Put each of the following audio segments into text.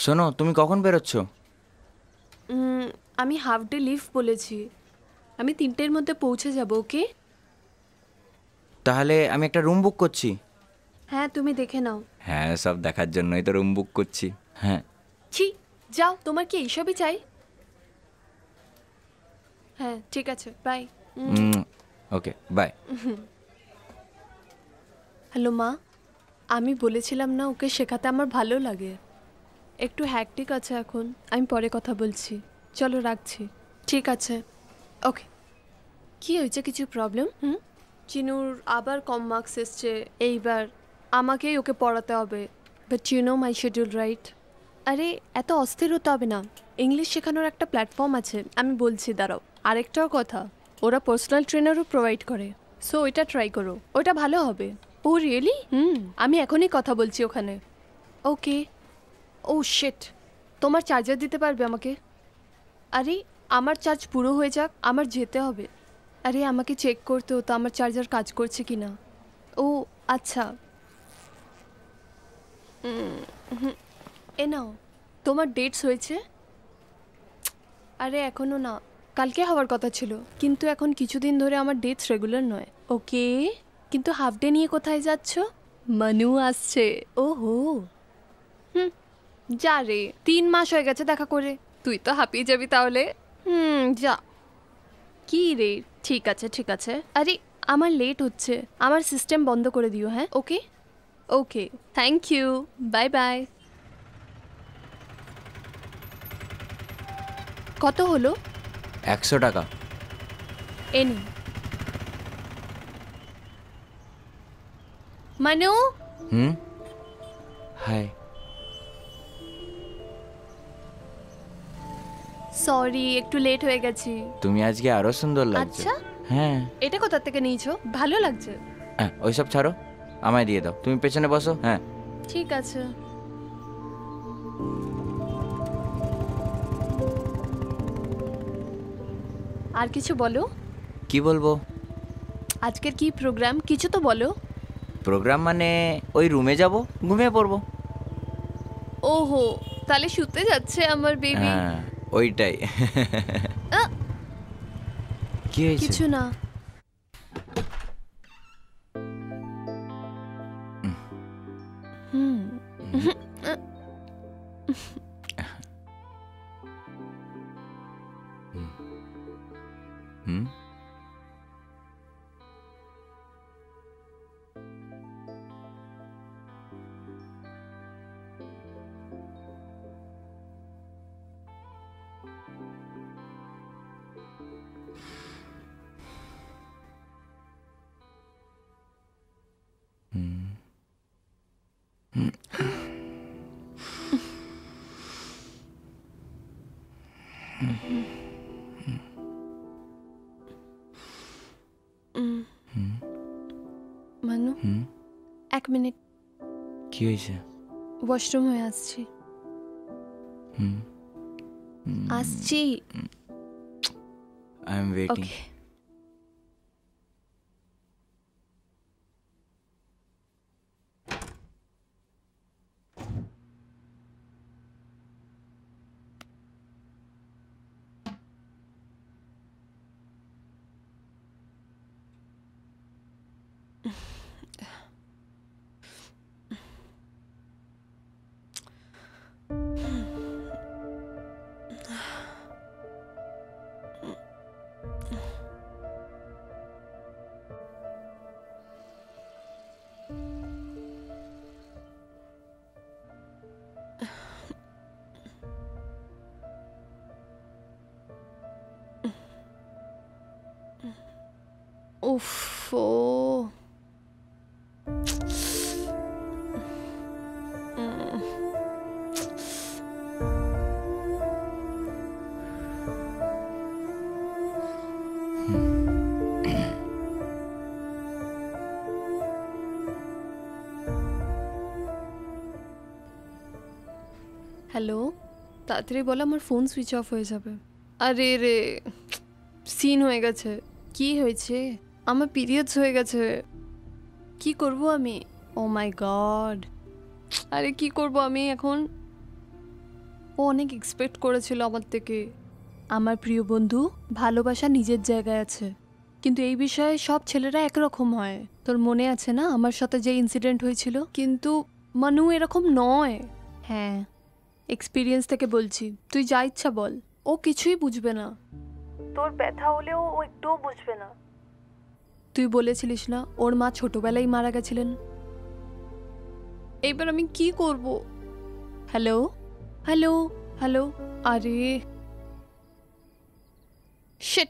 শোনো, তুমি কখন বেরোচ্ছ? আমি হাফ ডে লিভ বলেছি। আমি 3টের মধ্যে পৌঁছে যাব। ওকে? তাহলে আমি একটা রুম বুক করছি। হ্যাঁ, তুমি দেখে নাও। হ্যাঁ, সব দেখার জন্যই তো রুম বুক করছি। হ্যাঁ। ছি, যাও। তোমার কি এইসবই চাই? হ্যাঁ, ঠিক আছে, বাই। Okay, by. হ্যালো মা, আমি বলেছিলাম না ওকে শেখাতে আমার ভালো লাগে। একটু হ্যাকটিক আছে এখন, আমি পরে কথা বলছি। চলো রাখছি। ঠিক আছে, ওকে। কি হয়েছে, কিছু প্রবলেম? চিনুর আবার কম মার্কস এসছে এইবার। আমাকেই ওকে পড়াতে হবে। But you know my schedule, right? আরে এত অস্থির হতে হবে না। ইংলিশ শেখানোর একটা প্ল্যাটফর্ম আছে, আমি বলছি, দাঁড়াও। আরেকটাও কথা, ওরা পার্সোনাল ট্রেনারও প্রোভাইড করে। সো ওইটা ট্রাই করো, ওটা ভালো হবে। ও রিয়েলি? আমি এখনই কথা বলছি ওখানে। ওকে। ও শিট, তোমার চার্জার দিতে পারবে আমাকে? আরে আমার চার্জ পুরো হয়ে যাক, আমার যেতে হবে। আরে আমাকে চেক করতে হতো আমার চার্জার কাজ করছে কি না। ও আচ্ছা। এ নাও, তোমার ডেটস হয়েছে? আরে এখনো না, কালকে হওয়ার কথা ছিল, কিন্তু এখন কিছুদিন ধরে আমার ডেটস রেগুলার নয়। ওকে, কিন্তু হাফ ডে নিয়ে কোথায় যাচ্ছ? মানু আসছে। ওহো। যা রে, 3 মাস হয়ে গেছে দেখা করে, তুই তো হাঁপিয়ে যাবি তাহলে। যা। কি রে? ঠিক আছে ঠিক আছে। আরে আমার লেট হচ্ছে, আমার সিস্টেম বন্ধ করে দিও। হ্যাঁ, ওকে ওকে, থ্যাংক ইউ, বাই বাই। কত হলো? 100 টাকা। এনি মানু। হাই। সরি, একটু লেট হয়ে গেছি। তুমি আজকে আরো সুন্দর লাগছে। আচ্ছা, হ্যাঁ। এটা কোথা থেকে নিয়েছো? ভালো লাগছে। হ্যাঁ, ওইসব ছাড়ো, আমায় দিয়ে দাও। তুমি পেছনে বসো। হ্যাঁ। ঠিক আছে। আর কিছু বলো। কি বলবো? আজকের কি প্রোগ্রাম, কিছু তো বলো। প্রোগ্রাম মানে ওই রুমে যাব, ঘুমিয়ে পড়বো। ওহো, তাহলে শুতে যাচ্ছে আমার বেবি। হ্যাঁ, ওইটাই। কি হয়েছে? কিছু না। হুম। হুম। মানু, 1 মিনিট। কি হয়েছে? ওয়াশরুম হয়ে আসছি। আসছি। I am waiting. ওকে। উফ, ও হ্যালো, তাড়াতাড়ি বলো, আমার ফোন সুইচ অফ হয়ে যাবে। আরে রে, সিন হয়ে গেছে। কি হয়েছে? আমার পিরিয়ডস হয়ে গেছে। কি করব আমি? ও মাই গড, আরে কি করব আমি এখন? ও অনেক এক্সপেক্ট করেছিল আমার থেকে। আমার প্রিয় বন্ধু, ভালোবাসা নিজের জায়গায় আছে, কিন্তু এই বিষয়ে সব ছেলেরা একরকম হয়। তোর মনে আছে না আমার সাথে যে ইনসিডেন্ট হয়েছিল? কিন্তু মানু এরকম নয়। হ্যাঁ, এক্সপিরিয়েন্স থেকে বলছি। তুই যা ইচ্ছা বল, ও কিছুই বুঝবে না। তোর ব্যথা হলেও ও একটুও বুঝবে না। তুই বলেছিলিস না ওর মা ছোটবেলায় মারা গেছিলেন? এইবার আমি কি করব? হ্যালো হ্যালো হ্যালো, আরে শিট।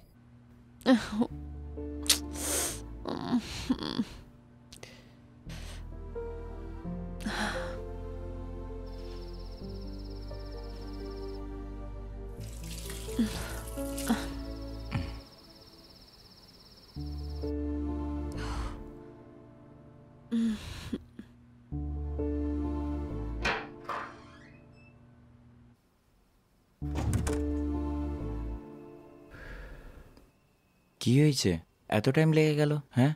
কি হয়েছে, এত টাইম লেগে গেল? হ্যাঁ,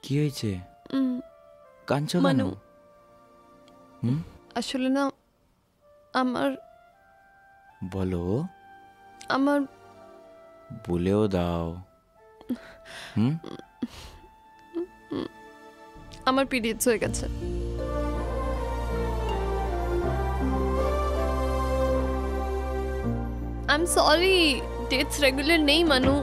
কি হয়েছে? কাঁদছো কেন? মানু, আসলে না আমার বলো, আমার বলেও দাও। আমার পিরিয়ডস হয়ে গেছে। I am sorry, dates regular নেই মানু।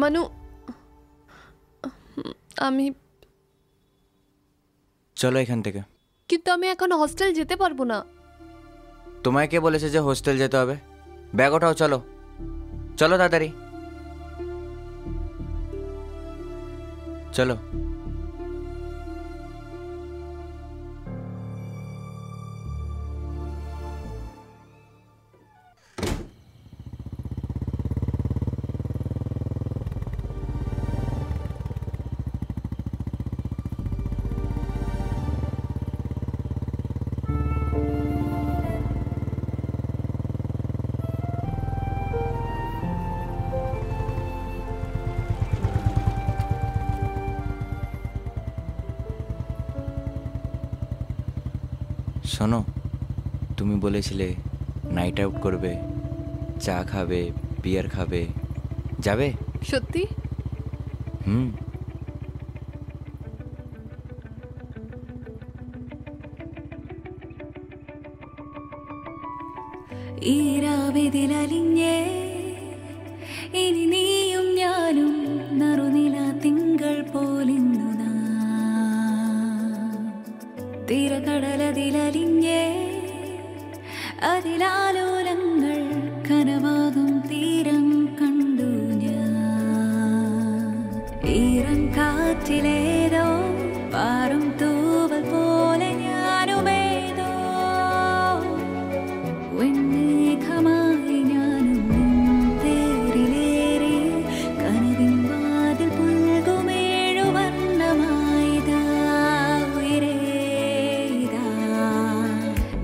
মানু, আমি চলো এখান থেকে। কিন্তু আমি এখন হস্টেল যেতে পারবো না। তোমায় কে বলেছে যে হোস্টেল যেতে হবে? ব্যাগ ওঠাও, চলো চলো তাড়াতাড়ি চলো। শোনো, তুমি বলেছিলে নাইট আউট করবে, চা খাবে, বিয়ার খাবে, যাবে? সত্যি? হুম। ഈരാവിതിലലിഞ്ഞേ ഇനി നീയും ഞാനും നറുനില തിങ്കൾ പോലിന്നു തീരകടലതിലലിഞ്ഞേ അതിലാലോലങ്ങൾ കനവാകും തീരം കണ്ടു ഞാൻ. ഈരം കാറ്റിലേതോ പാറും തൂവൽ പോലെ ഞാനുമേതോ വെണ്ണേഘമായി ഞാനും തേരിലേറി കനവിൻ വാതിൽ പുൽകുമേഴു വർണ്ണമായിതാ ഉയരേതാ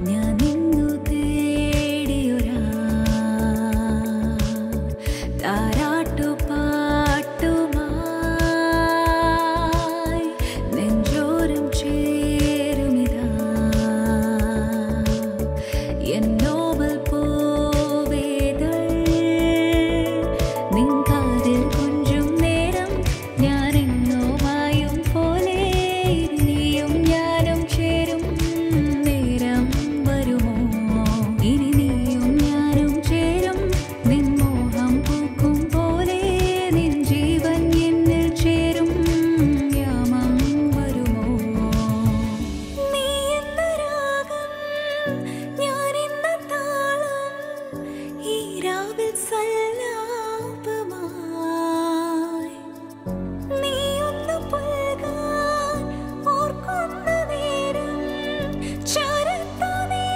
ഞാൻ നിന്നു തേടിയൊരാ താരാട്ടുപാട്ടുമായി നെഞ്ചോരം ചേരുമിതാ എന്നോവൽ പോവേതൾ നിൻ കാതിൽ കൊഞ്ചും നേരം ഞാനെങ്ങോ മായും പോലെ നീയും ഞാനും ചേരും നേരം വരുമോ? ഇനി നീയും ഞാനും ചേരും നിൻ മോഹം പൂക്കും പോലെ നിൻ ജീവൻ എന്നിൽ ചേരും യാമം വരുമോ? നീ എന്ന രാഗം ഞാനെന്ന താളം ഈ രാവിൽ സല്ലാപമായി നീയൊന്നു പുൽകാൻ ഓർക്കുന്ന നേരം ചാരത്തു നീ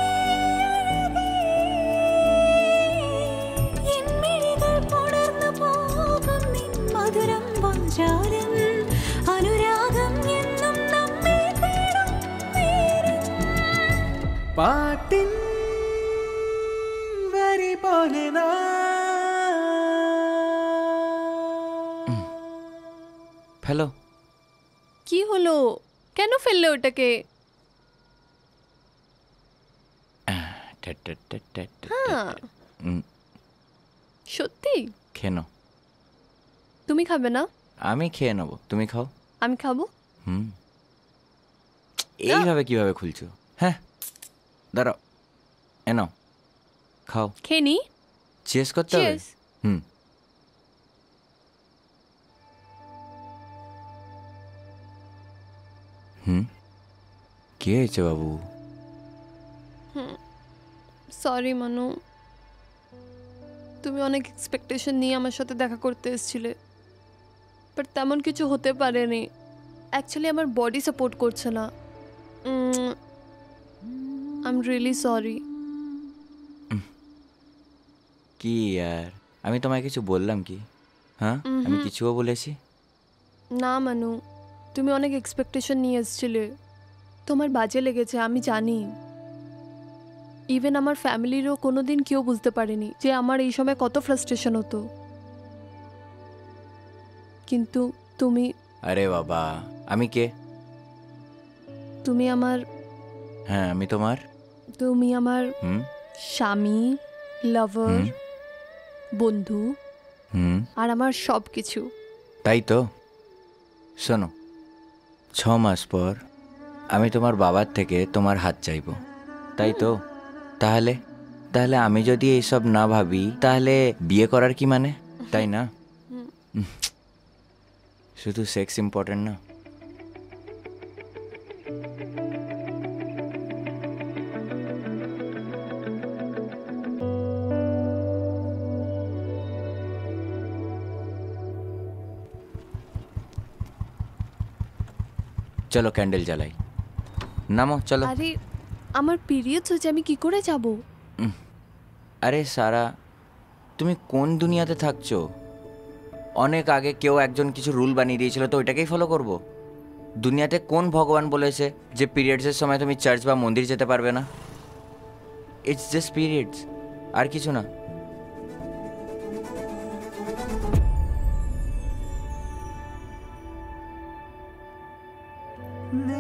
അഴകേ എൻ മിഴികൾ പുണർന്നു പോകും നിൻ മധുരം വാചാരം അനുരാഗം എന്ന പാട്ടിൻ വരി പോലെ ফেলো। কি হলো? কেন ফেললে ওটাকে? হ্যাঁ, সত্যি? খেয়ে নাও। তুমি খাবে না? আমি খেয়ে নেবো, তুমি খাও। আমি খাবো। হুম, এইভাবে কিভাবে খুলছো? হ্যাঁ, দাঁড়াও, এ নাও, খাও। খেয়ে নি। চেস করতে হবে। Cheers. হুম। হুম, কি হয়েছে বাবু? সরি মানু, তুমি অনেক এক্সপেকটেশন নিয়ে আমার সাথে দেখা করতে এসেছিলে, বাট তেমন কিছু হতে পারেনি। অ্যাকচুয়ালি আমার বডি সাপোর্ট করছে না। I am really sorry. কি यार, আমি তোমায় কিছু বললাম কি? হ্যাঁ, আমি কিছুও বলেছি? না মানু, তুমি অনেক এক্সপেকটেশন নিয়ে এসেছিলে, তোমার বাজে লেগেছে আমি জানি। ইভেন আমার ফ্যামিলিরও কোনো দিন কেউ বুঝতে পারেনি যে আমার এই সময় কত ফ্রাস্ট্রেশন হতো, কিন্তু তুমি আরে বাবা, আমি কে? তুমি আমার হ্যাঁ, আমি তোমার। তুমি আমার হুম স্বামী, লাভার, বন্ধু হুম, আর আমার সব কিছু। তাই তো। শোনো, 6 মাস পর আমি তোমার বাবার থেকে তোমার হাত চাইবো, তাই তো? তাহলে তাহলে আমি যদি এইসব না ভাবি, তাহলে বিয়ে করার কি মানে, তাই না? শুধু সেক্স ইম্পর্টেন্ট না। চলো ক্যান্ডেল জ্বালাই, নামো চলো। আরে আমার পিরিয়ডস হচ্ছে, আমি কি করে যাব? আরে সারা, তুমি কোন দুনিয়াতে থাকছো? অনেক আগে কেউ একজন কিছু রুল বানিয়ে দিয়েছিল, তো ওইটাকেই ফলো করব? দুনিয়াতে কোন ভগবান বলেছে যে পিরিয়ডসের সময় তুমি চার্চ বা মন্দির যেতে পারবে না? ইটস জাস্ট পিরিয়ডস, আর কিছু না। না